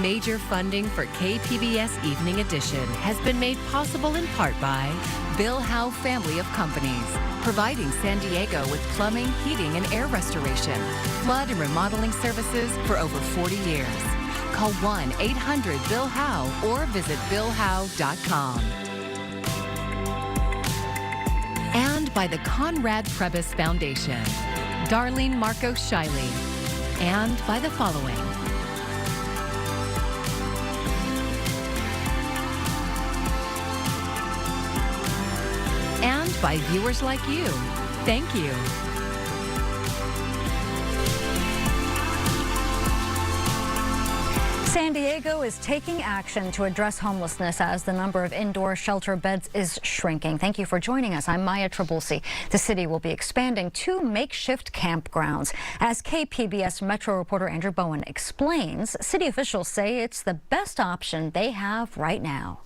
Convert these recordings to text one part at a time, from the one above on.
Major funding for KPBS Evening Edition has been made possible in part by Bill Howe Family of Companies, providing San Diego with plumbing, heating, and air restoration, flood and remodeling services for over 40 years. Call 1-800-BILL-HOWE or visit billhowe.com. And by the Conrad Prebys Foundation, Darlene Marco Shiley, and by the following. And by viewers like you. Thank you. San Diego is taking action to address homelessness as the number of indoor shelter beds is shrinking. Thank you for joining us. I'm Maya Trabulsi. The city will be expanding 2 makeshift campgrounds. As KPBS Metro reporter Andrew Bowen explains, city officials say it's the best option they have right now.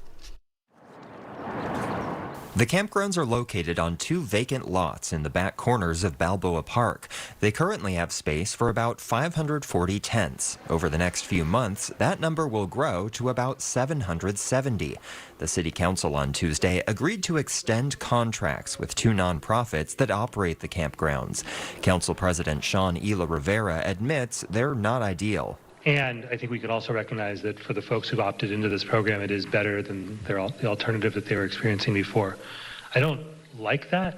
The campgrounds are located on 2 vacant lots in the back corners of Balboa Park. They currently have space for about 540 tents. Over the next few months, that number will grow to about 770. The City Council on Tuesday agreed to extend contracts with 2 nonprofits that operate the campgrounds. Council President Sean Ela Rivera admits they're not ideal. And I think we could also recognize that for the folks who've opted into this program, it is better than the alternative that they were experiencing before. I don't like that's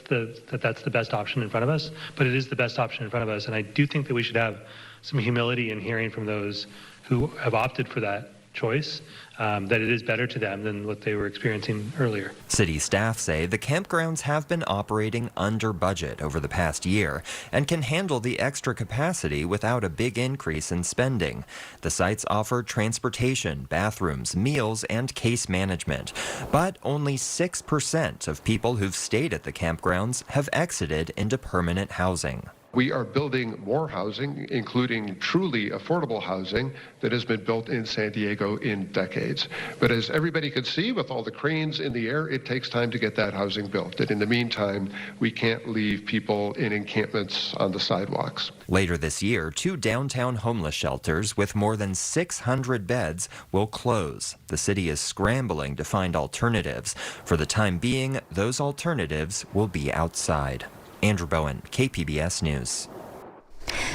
the best option in front of us, but it is the best option in front of us. And I do think that we should have some humility in hearing from those who have opted for that choice, that it is better to them than what they were experiencing earlier. City staff say the campgrounds have been operating under budget over the past year and can handle the extra capacity without a big increase in spending. The sites offer transportation, bathrooms, meals, and case management. But only 6% of people who've stayed at the campgrounds have exited into permanent housing. We are building more housing, including truly affordable housing that has been built in San Diego in decades. But as everybody could see, with all the cranes in the air, it takes time to get that housing built. And in the meantime, we can't leave people in encampments on the sidewalks. Later this year, 2 downtown homeless shelters with more than 600 beds will close. The city is scrambling to find alternatives. For the time being, those alternatives will be outside. Andrew Bowen, KPBS News.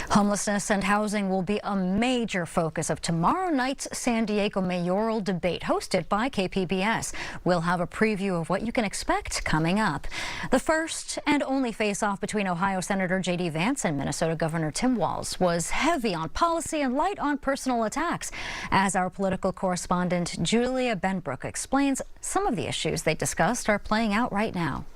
Homelessness and housing will be a major focus of tomorrow night's San Diego mayoral debate hosted by KPBS. We'll have a preview of what you can expect coming up. The first and only face-off between Ohio Senator J.D. Vance and Minnesota Governor Tim Walz was heavy on policy and light on personal attacks. As our political correspondent Julia Benbrook explains, some of the issues they discussed are playing out right now.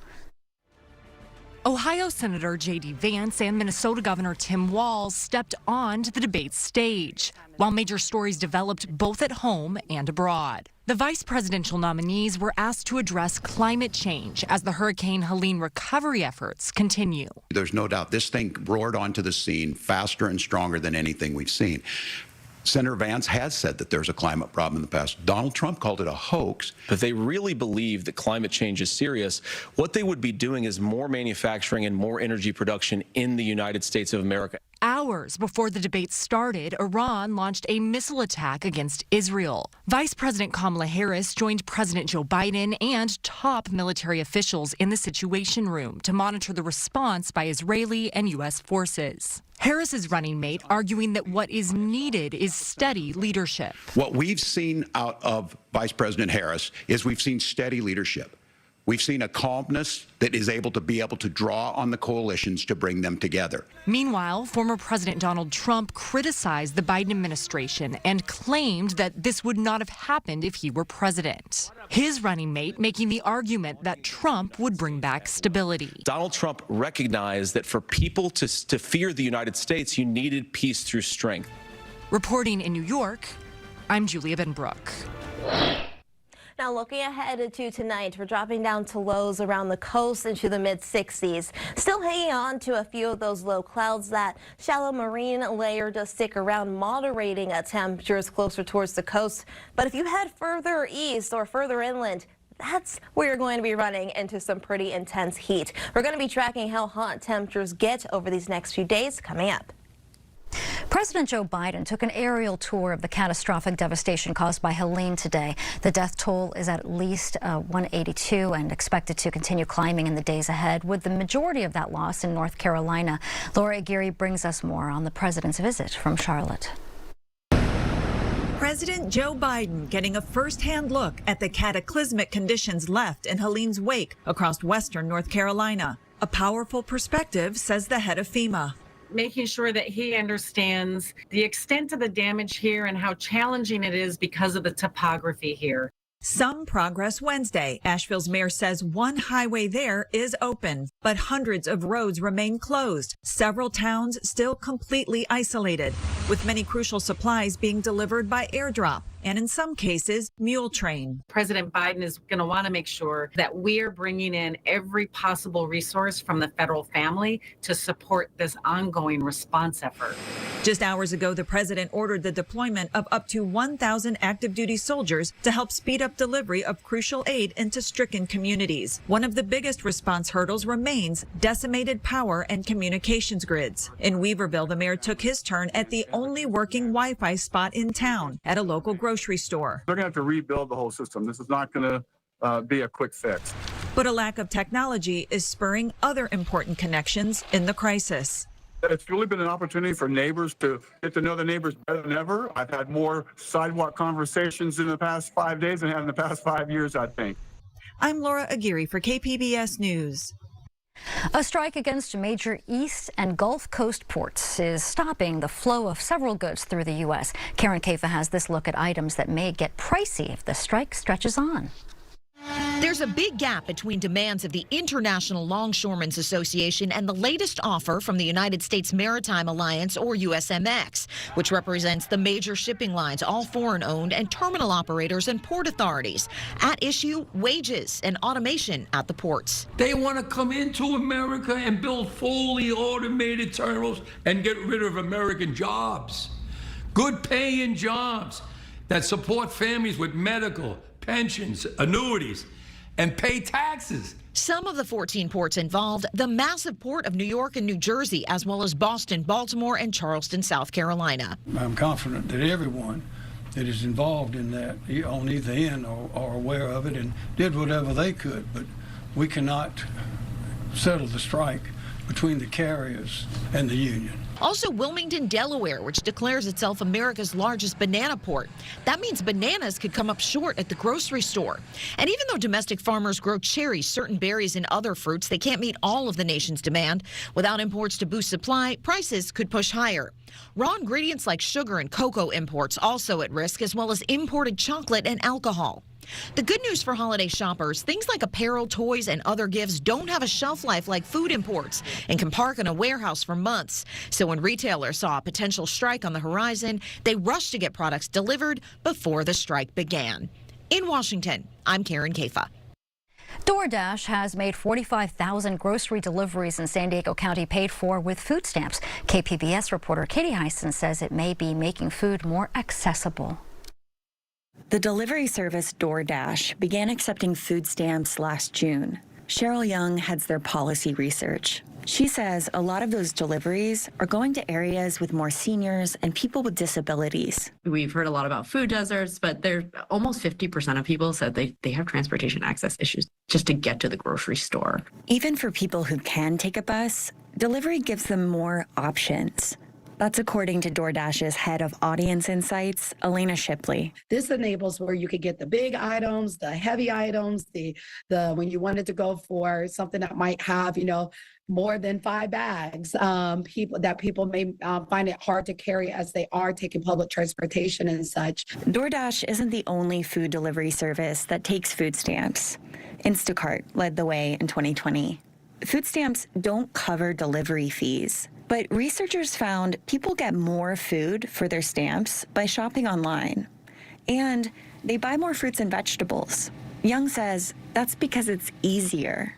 Ohio Senator J.D. Vance and Minnesota Governor Tim Walz stepped onto the debate stage, while major stories developed both at home and abroad. The vice presidential nominees were asked to address climate change as the Hurricane Helene recovery efforts continue. There's no doubt this thing roared onto the scene faster and stronger than anything we've seen. Senator Vance has said that there's a climate problem in the past. Donald Trump called it a hoax. If they really believe that climate change is serious, what they would be doing is more manufacturing and more energy production in the United States of America. Hours before the debate started, Iran launched a missile attack against Israel. Vice President Kamala Harris joined President Joe Biden and top military officials in the Situation Room to monitor the response by Israeli and U.S. forces. Harris's running mate arguing that what is needed is steady leadership. What we've seen out of Vice President Harris is we've seen steady leadership. We've seen a calmness that is able to draw on the coalitions to bring them together. Meanwhile, former President Donald Trump criticized the Biden administration and claimed that this would not have happened if he were president. His running mate making the argument that Trump would bring back stability. Donald Trump recognized that for people to fear the United States, you needed peace through strength. Reporting in New York, I'm Julia Benbrook. Now looking ahead to tonight, we're dropping down to lows around the coast into the mid-60s. Still hanging on to a few of those low clouds. That shallow marine layer does stick around, moderating temperatures closer towards the coast. But if you head further east or further inland, that's where you're going to be running into some pretty intense heat. We're going to be tracking how hot temperatures get over these next few days coming up. President Joe Biden took an aerial tour of the catastrophic devastation caused by Helene today. The death toll is at least 182 and expected to continue climbing in the days ahead, with the majority of that loss in North Carolina. Laura Aguirre brings us more on the president's visit from Charlotte. President Joe Biden getting a first-hand look at the cataclysmic conditions left in Helene's wake across western North Carolina. A powerful perspective, says the head of FEMA. Making sure that he understands the extent of the damage here and how challenging it is because of the topography here. Some progress Wednesday. Asheville's mayor says one highway there is open, but hundreds of roads remain closed. Several towns still completely isolated, with many crucial supplies being delivered by airdrop and in some cases, mule train. President Biden is going to want to make sure that we're bringing in every possible resource from the federal family to support this ongoing response effort. Just hours ago, the president ordered the deployment of up to 1,000 active duty soldiers to help speed up delivery of crucial aid into stricken communities. One of the biggest response hurdles remains decimated power and communications grids. In Weaverville, the mayor took his turn at the only working Wi-Fi spot in town at a local grocery store. They're going to have to rebuild the whole system. This is not going to be a quick fix. But a lack of technology is spurring other important connections in the crisis. It's really been an opportunity for neighbors to get to know their neighbors better than ever. I've had more sidewalk conversations in the past 5 days than I have in the past 5 years, I think. I'm Laura Aguirre for KPBS News. A strike against major East and Gulf Coast ports is stopping the flow of several goods through the U.S. Karen Kafa has this look at items that may get pricey if the strike stretches on. There's a big gap between demands of the International Longshoremen's Association and the latest offer from the United States Maritime Alliance, or USMX, which represents the major shipping lines, all foreign-owned, and terminal operators and port authorities. At issue, wages and automation at the ports. They want to come into America and build fully automated terminals and get rid of American jobs. Good paying jobs that support families with medical, pensions, annuities, and pay taxes. Some of the 14 ports involved, the massive port of New York and New Jersey, as well as Boston, Baltimore, and Charleston, South Carolina. I'm confident that everyone that is involved in that on either end are aware of it and did whatever they could, but we cannot settle the strike between the carriers and the union. Also Wilmington, Delaware, which declares itself America's largest banana port. That means bananas could come up short at the grocery store. And even though domestic farmers grow cherries, certain berries, and other fruits, they can't meet all of the nation's demand. Without imports to boost supply, prices could push higher. Raw ingredients like sugar and cocoa imports also at risk, as well as imported chocolate and alcohol. The good news for holiday shoppers, things like apparel, toys, and other gifts don't have a shelf life like food imports and can park in a warehouse for months. So when retailers saw a potential strike on the horizon, they rushed to get products delivered before the strike began. In Washington, I'm Karen Kafa. DoorDash has made 45,000 grocery deliveries in San Diego County paid for with food stamps. KPBS reporter Katie Heisen says it may be making food more accessible. The delivery service DoorDash began accepting food stamps last June. Cheryl Young heads their policy research. She says a lot of those deliveries are going to areas with more seniors and people with disabilities. We've heard a lot about food deserts, but almost 50% of people said they have transportation access issues just to get to the grocery store. Even for people who can take a bus, delivery gives them more options. That's according to DoorDash's head of audience insights, Elena Shipley. This enables where you could get the big items, the heavy items, the when you wanted to go for something that might have, more than 5 bags. People may find it hard to carry as they are taking public transportation and such. DoorDash isn't the only food delivery service that takes food stamps. Instacart led the way in 2020. Food stamps don't cover delivery fees. But researchers found people get more food for their stamps by shopping online. And they buy more fruits and vegetables. Young says that's because it's easier.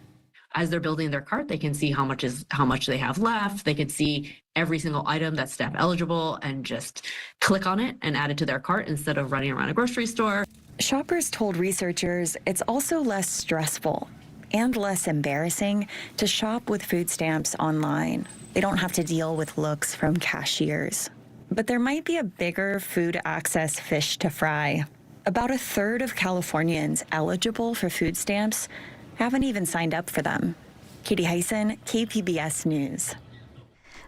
As they're building their cart, they can see how much they have left. They can see every single item that's SNAP eligible and just click on it and add it to their cart instead of running around a grocery store. Shoppers told researchers it's also less stressful and less embarrassing to shop with food stamps online. They don't have to deal with looks from cashiers. But there might be a bigger food access fish to fry. About a third of Californians eligible for food stamps haven't even signed up for them. Katie Hyson, KPBS News.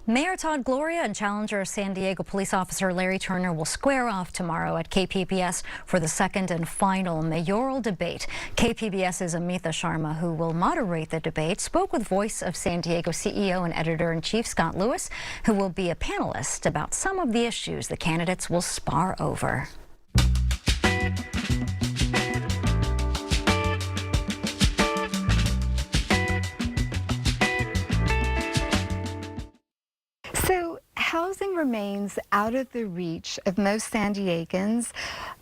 Mayor Todd Gloria and challenger San Diego police officer Larry Turner will square off tomorrow at KPBS for the second and final mayoral debate. KPBS's Amitha Sharma, who will moderate the debate, spoke with Voice of San Diego CEO and editor-in-chief Scott Lewis, who will be a panelist about some of the issues the candidates will spar over. So housing remains out of the reach of most San Diegans.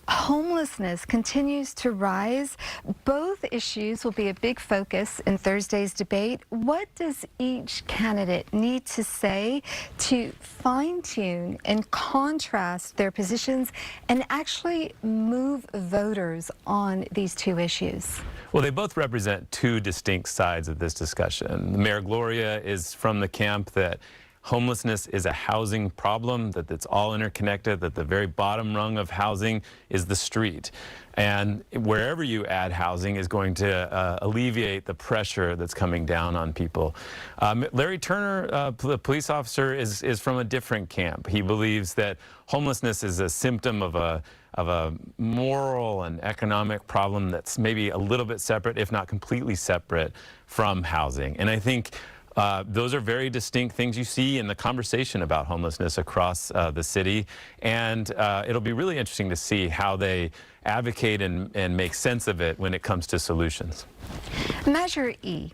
Homelessness continues to rise. Both issues will be a big focus in Thursday's debate. What does each candidate need to say to fine-tune and contrast their positions and actually move voters on these two issues? Well, they both represent two distinct sides of this discussion. Mayor Gloria is from the camp that homelessness is a housing problem, that it's all interconnected, that the very bottom rung of housing is the street. And wherever you add housing is going to alleviate the pressure that's coming down on people. Larry Turner, the police officer, is from a different camp. He believes that homelessness is a symptom of a moral and economic problem that's maybe a little bit separate, if not completely separate, from housing. And I think those are very distinct things you see in the conversation about homelessness across the city, and it'll be really interesting to see how they advocate and make sense of it when it comes to solutions. Measure E.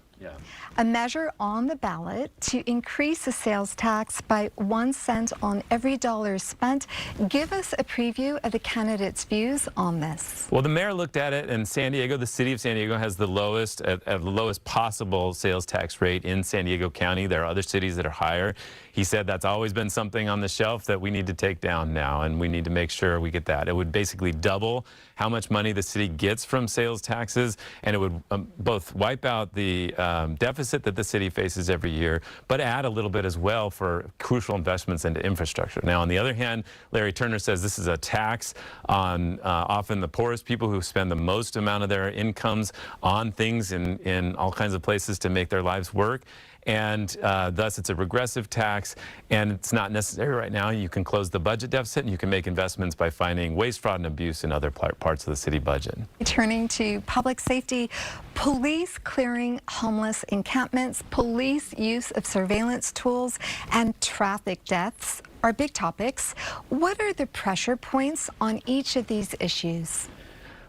A measure on the ballot to increase the sales tax by 1 cent on every dollar spent. Give us a preview of the candidates' views on this. Well, the mayor looked at it, and San Diego, the city of San Diego, has the lowest possible sales tax rate in San Diego County. There are other cities that are higher. He said that's always been something on the shelf that we need to take down now, and we need to make sure we get that. It would basically double how much money the city gets from sales taxes, and it would both wipe out the deficit that the city faces every year, but add a little bit as well for crucial investments into infrastructure. Now, on the other hand, Larry Turner says this is a tax on often the poorest people who spend the most amount of their incomes on things in all kinds of places to make their lives work. And thus it's a regressive tax, and it's not necessary right now. You can close the budget deficit, and you can make investments by finding waste, fraud, and abuse in other parts of the city budget. Turning to public safety, police clearing homeless encampments, police use of surveillance tools, and traffic deaths are big topics. What are the pressure points on each of these issues?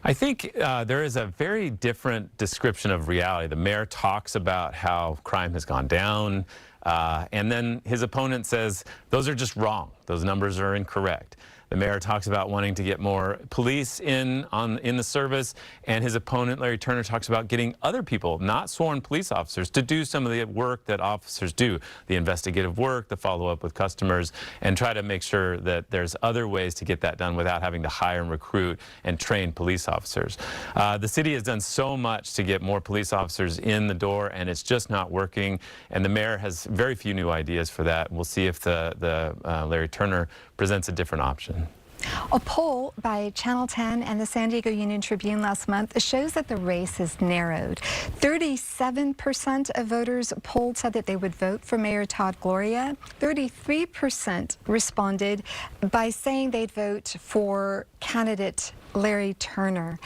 I think there is a very different description of reality. The mayor talks about how crime has gone down, and then his opponent says those are just wrong. Those numbers are incorrect. The mayor talks about wanting to get more police in the service, and his opponent, Larry Turner, talks about getting other people, not sworn police officers, to do some of the work that officers do, the investigative work, the follow-up with customers, and try to make sure that there's other ways to get that done without having to hire and recruit and train police officers. The city has done so much to get more police officers in the door, and it's just not working, and the mayor has very few new ideas for that. We'll see if Larry Turner presents a different option. A poll by Channel 10 and the San Diego Union Tribune last month shows that the race has narrowed. 37% of voters polled said that they would vote for Mayor Todd Gloria. 33% responded by saying they'd vote for candidate Larry Turner,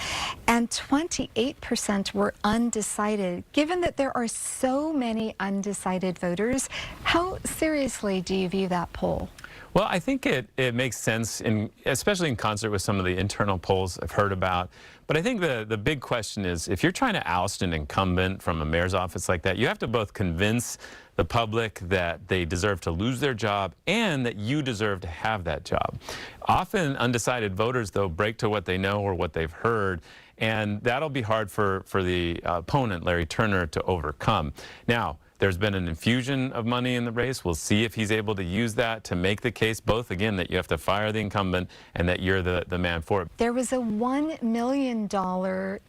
and 28% were undecided. Given that there are so many undecided voters, how seriously do you view that poll? Well, I think it makes sense, especially in concert with some of the internal polls I've heard about. But I think the big question is, if you're trying to oust an incumbent from a mayor's office like that, you have to both convince the public that they deserve to lose their job and that you deserve to have that job. Often undecided voters, though, break to what they know or what they've heard, and that'll be hard for the opponent, Larry Turner, to overcome. Now, There's been an infusion of money in the race. We'll see if he's able to use that to make the case, both, again, that you have to fire the incumbent and that you're the man for it. There was a $1 million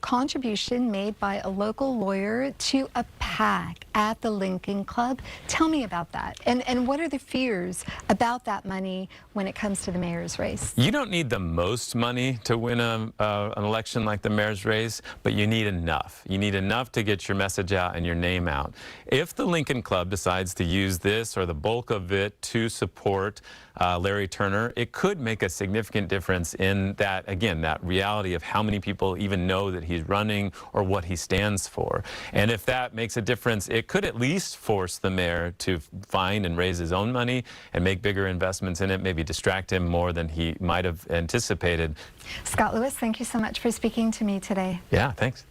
contribution made by a local lawyer to a PAC at the Lincoln Club. Tell me about that. And what are the fears about that money when it comes to the mayor's race? You don't need the most money to win an election like the mayor's race, but you need enough. You need enough to get your message out and your name out. If the Lincoln Club decides to use this or the bulk of it to support Larry Turner, it could make a significant difference in that, again, that reality of how many people even know that he's running or what he stands for. And if that makes a difference, it could at least force the mayor to find and raise his own money and make bigger investments in it, maybe distract him more than he might have anticipated. Scott Lewis, thank you so much for speaking to me today. Yeah, thanks.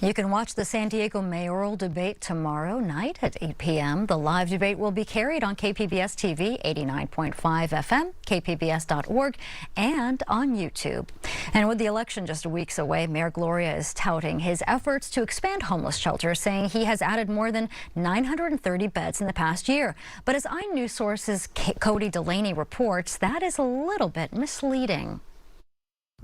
You can watch the San Diego mayoral debate tomorrow night at 8 p.m. The live debate will be carried on KPBS TV, 89.5 FM, kpbs.org, and on YouTube. And with the election just weeks away, Mayor Gloria is touting his efforts to expand homeless shelters, saying he has added more than 930 beds in the past year. But as iNews Source's Cody Delaney reports, that is a little bit misleading.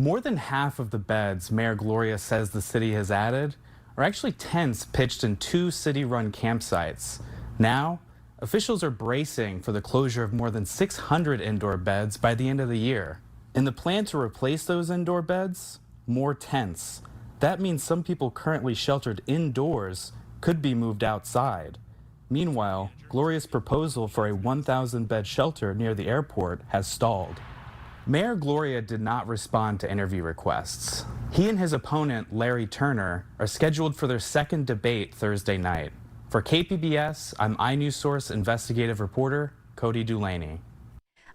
More than half of the beds Mayor Gloria says the city has added are actually tents pitched in 2 city-run campsites. Now, officials are bracing for the closure of more than 600 indoor beds by the end of the year. In the plan to replace those indoor beds, more tents. That means some people currently sheltered indoors could be moved outside. Meanwhile, Gloria's proposal for a 1,000-bed shelter near the airport has stalled. Mayor Gloria did not respond to interview requests. He and his opponent, Larry Turner, are scheduled for their second debate Thursday night. For KPBS, I'm iNews Source investigative reporter Cody Delaney.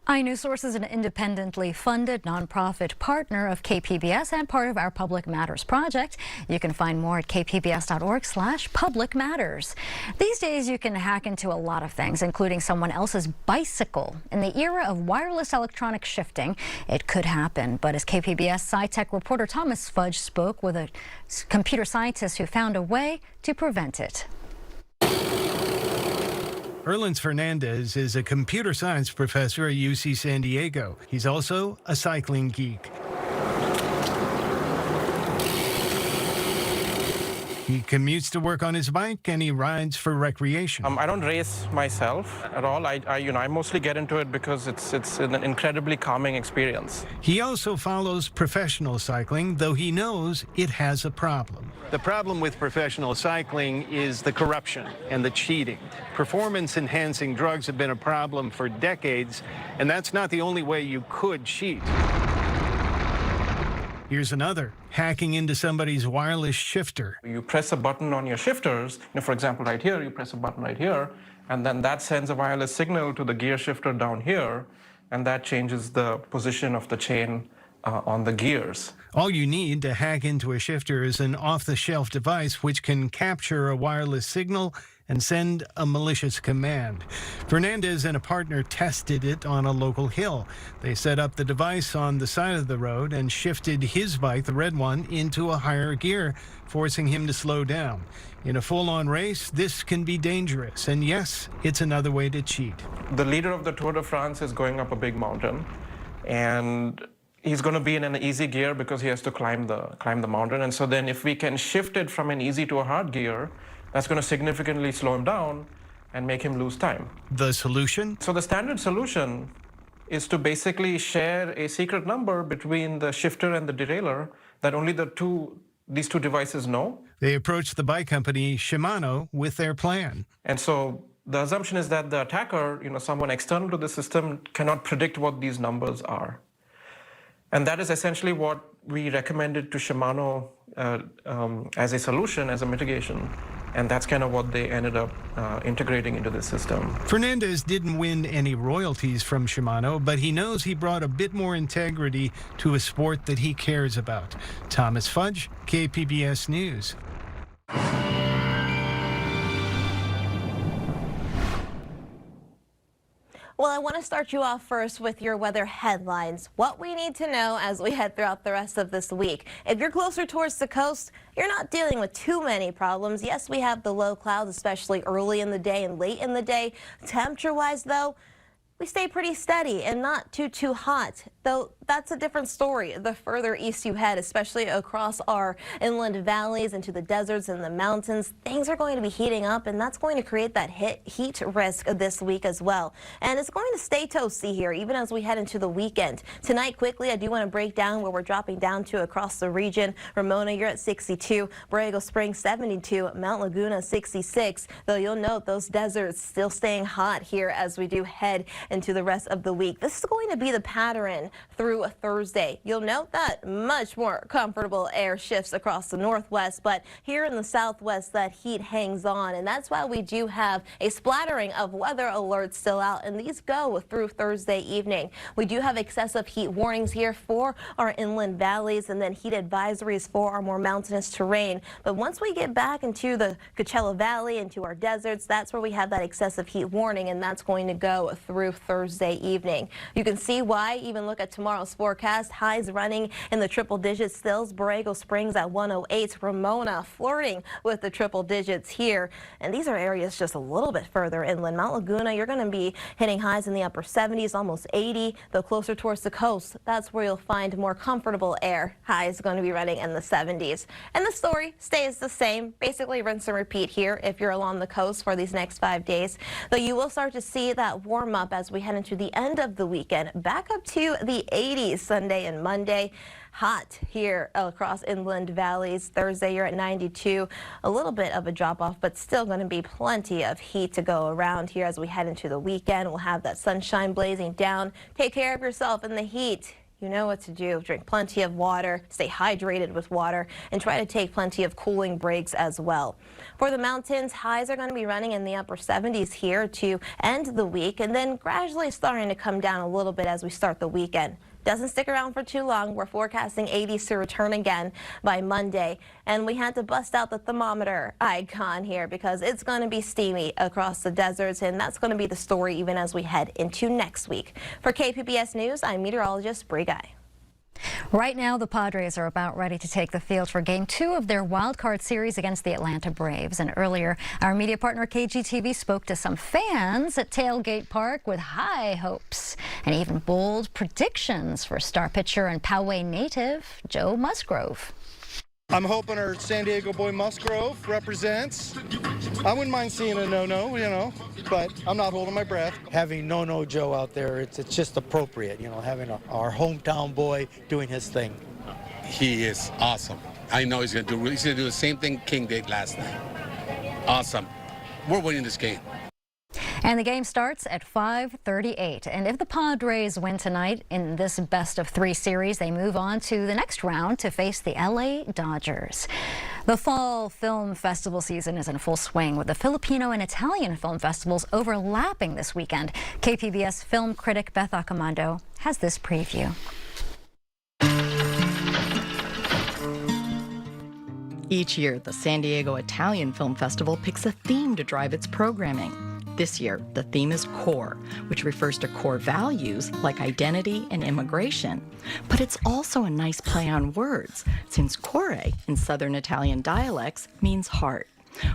iNews Source is an independently funded nonprofit partner of KPBS and part of our Public Matters project. You can find more at kpbs.org/Public Matters. These days, you can hack into a lot of things, including someone else's bicycle. In the era of wireless electronic shifting, it could happen. But as KPBS SciTech reporter Thomas Fudge spoke with a computer scientist who found a way to prevent it. Erlins Fernandez is a computer science professor at UC San Diego. He's also a cycling geek. He commutes to work on his bike and he rides for recreation. I don't race myself at all. I mostly get into it because it's an incredibly calming experience. He also follows professional cycling, though he knows it has a problem. The problem with professional cycling is the corruption and the cheating. Performance-enhancing drugs have been a problem for decades, and that's not the only way you could cheat. Here's another, hacking into somebody's wireless shifter. You press a button on your shifters, for example, right here, you press a button right here, and then that sends a wireless signal to the gear shifter down here, and that changes the position of the chain on the gears. All you need to hack into a shifter is an off-the-shelf device which can capture a wireless signal and send a malicious command. Fernandez and a partner tested it on a local hill. They set up the device on the side of the road and shifted his bike, the red one, into a higher gear, forcing him to slow down. In a full-on race, this can be dangerous, and yes, it's another way to cheat. The leader of the Tour de France is going up a big mountain, and he's going to be in an easy gear because he has to climb the mountain. And so then if we can shift it from an easy to a hard gear, that's going to significantly slow him down and make him lose time. The solution? So the standard solution is to basically share a secret number between the shifter and the derailleur that only these two devices know. They approached the bike company Shimano with their plan. And so the assumption is that the attacker, someone external to the system, cannot predict what these numbers are. And that is essentially what we recommended to Shimano as a solution, as a mitigation. And that's kind of what they ended up integrating into the system. Fernandez didn't win any royalties from Shimano, but he knows he brought a bit more integrity to a sport that he cares about. Thomas Fudge, KPBS News. Well, I want to start you off first with your weather headlines. What we need to know as we head throughout the rest of this week. If you're closer towards the coast, you're not dealing with too many problems. Yes, we have the low clouds, especially early in the day and late in the day. Temperature-wise, though, we stay pretty steady and not too hot, though that's a different story the further east you head, especially across our inland valleys into the deserts and the mountains. Things are going to be heating up, and that's going to create that heat risk this week as well. And it's going to stay toasty here even as we head into the weekend. Tonight, quickly, I do want to break down where we're dropping down to across the region. Ramona, you're at 62, Borrego Springs 72, Mount Laguna 66, though you'll note those deserts still staying hot here as we do head into the rest of the week. This is going to be the pattern through Thursday. You'll note that much more comfortable air shifts across the northwest, but here in the southwest, that heat hangs on, and that's why we do have a splattering of weather alerts still out, and these go through Thursday evening. We do have excessive heat warnings here for our inland valleys, and then heat advisories for our more mountainous terrain. But once we get back into the Coachella Valley, into our deserts, that's where we have that excessive heat warning, and that's going to go through Thursday evening. You can see why. Even look at tomorrow's forecast. Highs running in the triple digits still. Borrego Springs at 108. Ramona flirting with the triple digits here. And these are areas just a little bit further inland. Mount Laguna, you're going to be hitting highs in the upper 70s, almost 80. Though closer towards the coast, that's where you'll find more comfortable air. Highs going to be running in the 70s. And the story stays the same. Basically rinse and repeat here if you're along the coast for these next 5 days. Though you will start to see that warm up as we head into the end of the weekend, back up to the 80s Sunday and Monday. Hot here across inland valleys. Thursday, you're at 92. A little bit of a drop off, but still going to be plenty of heat to go around here as we head into the weekend. We'll have that sunshine blazing down. Take care of yourself in the heat. You know what to do. Drink plenty of water, stay hydrated with water, and try to take plenty of cooling breaks as well. For the mountains, highs are going to be running in the upper 70s here to end the week, and then gradually starting to come down a little bit as we start the weekend. Doesn't stick around for too long. We're forecasting 80s to return again by Monday. And we had to bust out the thermometer icon here because it's going to be steamy across the deserts, and that's going to be the story even as we head into next week. For KPBS News, I'm meteorologist Bree Guy. Right now, the Padres are about ready to take the field for Game 2 of their wild card series against the Atlanta Braves. And earlier, our media partner KGTV spoke to some fans at Tailgate Park with high hopes and even bold predictions for star pitcher and Poway native Joe Musgrove. I'm hoping our San Diego boy Musgrove represents. I wouldn't mind seeing a no-no, you know, but I'm not holding my breath. Having No-No Joe out there, it's just appropriate, you know, having our hometown boy doing his thing. He is awesome. I know he's gonna do the same thing King did last night. Awesome. We're winning this game. And the game starts at 5:38. And if the Padres win tonight in this best-of-3 series, they move on to the next round to face the LA Dodgers. The fall film festival season is in full swing, with the Filipino and Italian film festivals overlapping this weekend. KPBS film critic Beth Accomando has this preview. Each year, the San Diego Italian Film Festival picks a theme to drive its programming. This year, the theme is core, which refers to core values like identity and immigration. But it's also a nice play on words, since core in Southern Italian dialects means heart.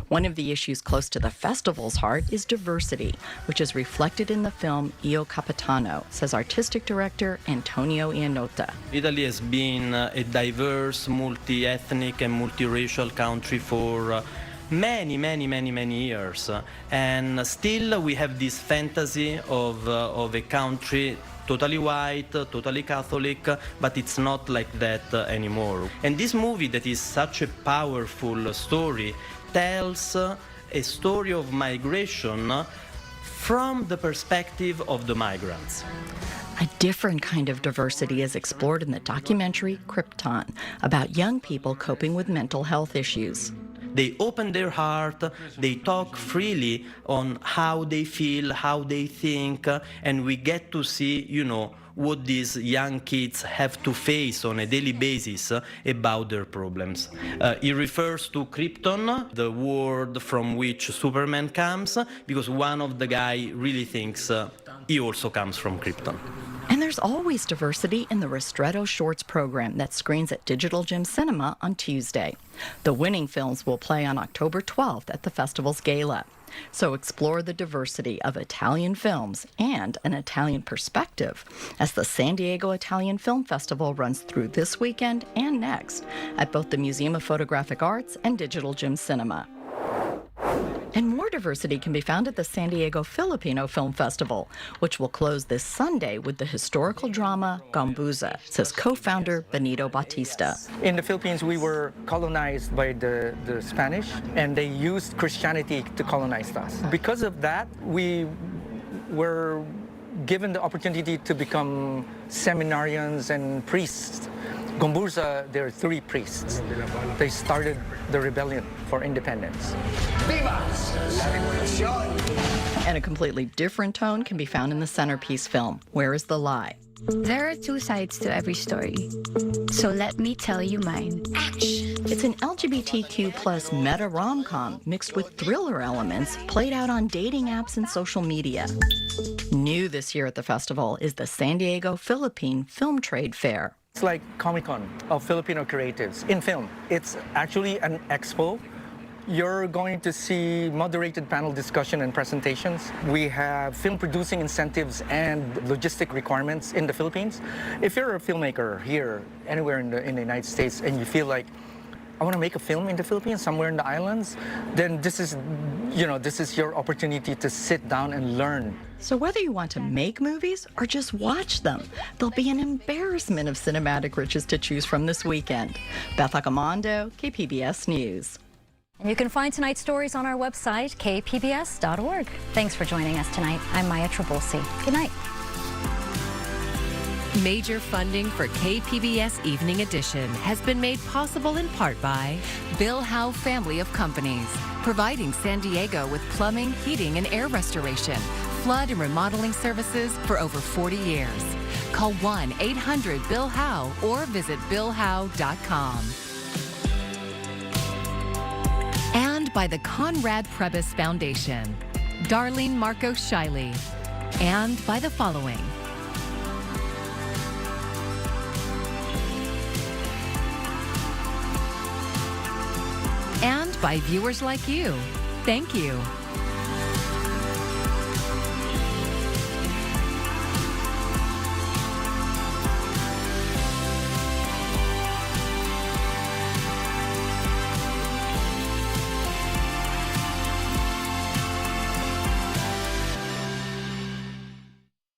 One of the issues close to the festival's heart is diversity, which is reflected in the film Io Capitano, says artistic director Antonio Iannota. Italy has been a diverse, multi-ethnic and multiracial country for many years, and still we have this fantasy of a country totally white, totally Catholic, but it's not like that anymore. And this movie, that is such a powerful story, tells a story of migration from the perspective of the migrants. A different kind of diversity is explored in the documentary Krypton, about young people coping with mental health issues. They open their heart, they talk freely on how they feel, how they think, and we get to see, you know, what these young kids have to face on a daily basis about their problems. It refers to Krypton, the world from which Superman comes, because one of the guys really thinks he also comes from Krypton. And there's always diversity in the Ristretto Shorts program that screens at Digital Gem Cinema on Tuesday. The winning films will play on October 12th at the festival's gala. So explore the diversity of Italian films and an Italian perspective as the San Diego Italian Film Festival runs through this weekend and next at both the Museum of Photographic Arts and Digital Gem Cinema. And more diversity can be found at the San Diego Filipino Film Festival, which will close this Sunday with the historical drama Gambuza, says co-founder Benito Batista. In the Philippines, we were colonized by the Spanish, and they used Christianity to colonize us. Because of that, we were given the opportunity to become seminarians and priests. Gambuza, there are 3 priests. They started the rebellion for independence. And a completely different tone can be found in the centerpiece film, Where is the Lie? There are 2 sides to every story, so let me tell you mine. It's an LGBTQ plus meta rom-com mixed with thriller elements played out on dating apps and social media. New this year at the festival is the San Diego Philippine Film Trade Fair. It's like Comic-Con of Filipino creatives in film. It's actually an expo. You're going to see moderated panel discussion and presentations. We have film producing incentives and logistic requirements in the Philippines. If you're a filmmaker here, anywhere in the United States, and you feel like, I want to make a film in the Philippines, somewhere in the islands, then this is your opportunity to sit down and learn. So whether you want to make movies or just watch them, there'll be an embarrassment of cinematic riches to choose from this weekend. Beth Accomando, KPBS News. And you can find tonight's stories on our website, kpbs.org. Thanks for joining us tonight. I'm Maya Trabulsi. Good night. Major funding for KPBS Evening Edition has been made possible in part by Bill Howe Family of Companies, providing San Diego with plumbing, heating, and air restoration, flood and remodeling services for over 40 years. Call 1-800-BILL-HOWE or visit billhowe.com. And by the Conrad Prebys Foundation, Darlene Marco Shiley, and by the following. And by viewers like you. Thank you.